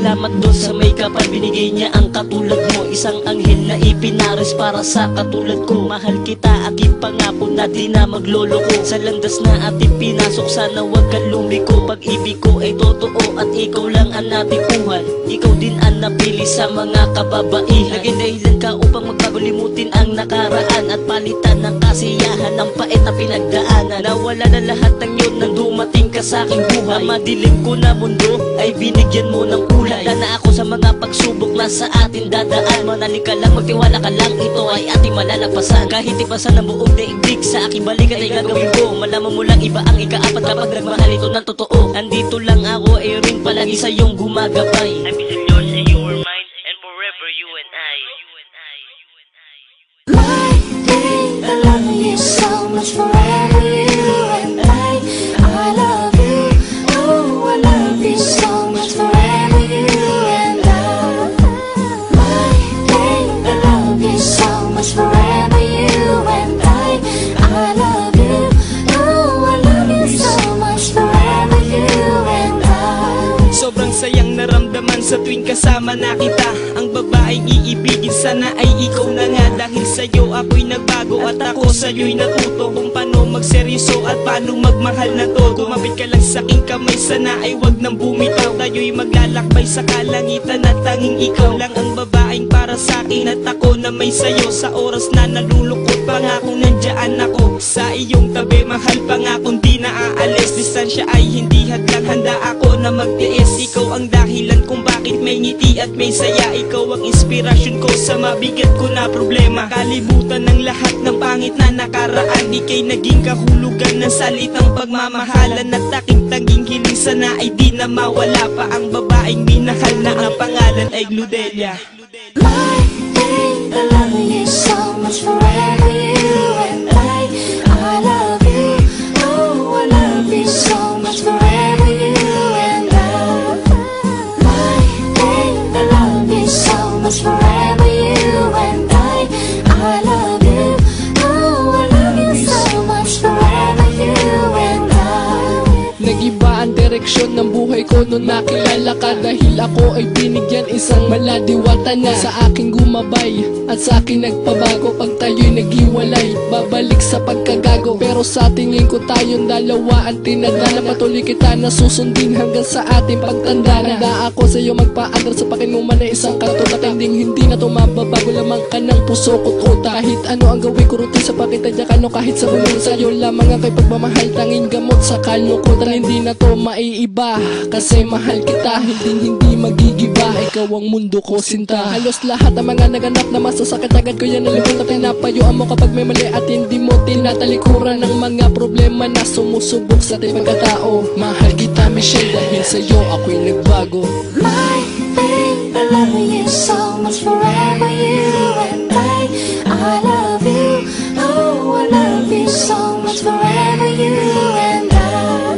Salamat doon sa may kapal, binigay niya ang katulad mo. Isang anghel na ipinares para sa katulad ko. Mahal kita, aking pangako na di na magloloko. Sa landas na ating pinasok, sana wag kang lumiko. Pag-ibig ko ay totoo at ikaw lang ang natikuhan. Ikaw din ang napili sa mga kababaihan. Naging dahilan ka upang magbago, limutin ang nakaraan at palitan ng kasiyahan ng pait na pinagdaanan. Nawala na lahat ng yun nang dumating ka sa aking buhay. Ang madilim ko na mundo ay binigyan mo ng kulay. Handa na ako sa mga pagsubok na sa atin dadaan. Manalig ka lang, magtiwala ka lang, ito ay ating malalagpasan. Kahit ipasan ng buong daigdig, sa aking balikan ay gagawin ko. Malaman mo lang iba ang ikaapat kapag nagmahal, ito ng totoo. Andito lang ako, ay rin palagi sa iyong gumagabay. I've been yours and you were mine, and forever you and I. My babe, I love you so much, forever you and I love you, oh I love you so much, forever you and I. My babe, I love you so much, forever you and I love you, oh I love you so much, forever you and I. Sobrang sayang naramdaman sa tuwing kasama na kita. Ang babaeng iibigin sana ay ikaw na nga. Dahil sa'yo ako'y nagbago at ako sa'yo'y natuto kung paano magseryoso at paano magmahal na todo. Kumapit ka lang sa aking kamay, sana ay wag nang bumitaw. Tayo'y maglalakbay sa kalangitan at tanging ikaw lang ang babaeng para sa'kin. At ako na may sayo sa oras na nalulungkot, pangakong nandiyan ako sa iyong tabi. Mahal pangakong di na aalis, distansya ay hindi hadlang, handa ako na magtiis. Ikaw ang dahilan kung bakit may ngiti at may saya. Ikaw ang inspirasyon ko sa mabigat ko na problema. Kalibutan ng lahat ng pangit na nakaraan. Ika'y naging kahulugan ng salitang pagmamahalan. At aking tanging hiling sana ay di na mawala pa. Ang babaeng minahal na ang pangalan ay Gludelia. My babe, I love you so much, forever you and I love you, oh I love you so much, forever you and I. My babe, I love you so much, forever you and I love you, oh I love you so much, forever you and I. Nag-iba ang direksyon ng buhay ko nung nakilala ka. Dahil ako ay binigyan isang maladiwata na sa aking gumabay at sa aking nagpabago. Pag tayo'y naghiwalay, babalik sa pagkagago. Pero sa tingin ko tayong dalawa ang tinadhana. Patuloy kita na susundin hanggang sa ating pagtanda. Handa ako sa iyo magpaandar sa pakinuman na isang kanto. Matinding hindi na tumababago, lamang ka ng puso ko't utak. Kahit ano ang gawin ko rutin sa pakitadya ka, no, kahit sa bumin sa'yo lamang ang kay pagmamahal, tanging gamot sa kalungkutan. Hindi na to maiiba kasi mahal kita, hindi magigiba. Ikaw ang mundo ko, sinta. Halos lahat ng mga naganap na masasakit agad ko yan nalimutan. Pinapayuan mo kapag may mali at hindi mo tinatalikuran ng mga problema na sumusubok sa ating pagkatao. Mahal kita, Michelle, dahil sa'yo ako'y nagbago. My babe, I love you so much, forever you and I love you, oh I love you so much, forever you and I.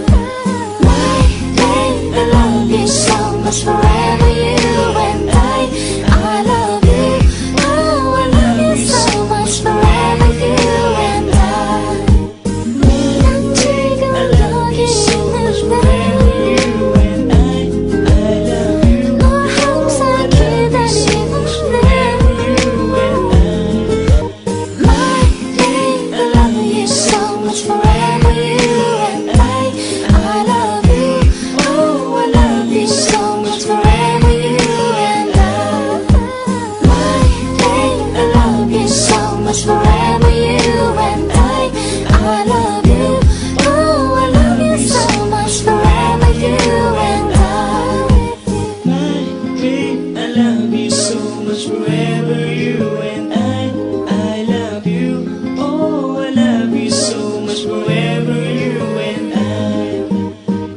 My babe, I love you so much, forever you and I love you, oh I love you so much, forever you and I. I love you so much, forever you and I love you, oh my babe, I love you so much, forever you and I love you, oh I love you so much, forever you and I. My babe, I love you so much, forever you and I love you, oh I love you so much, forever you and I. My babe, I love you so much, forever you and I love you, oh I love you so much, forever you and I.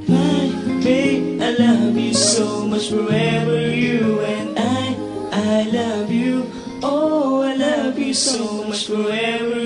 My babe, I love you so much, forever you and I love you, oh I love you so much, forever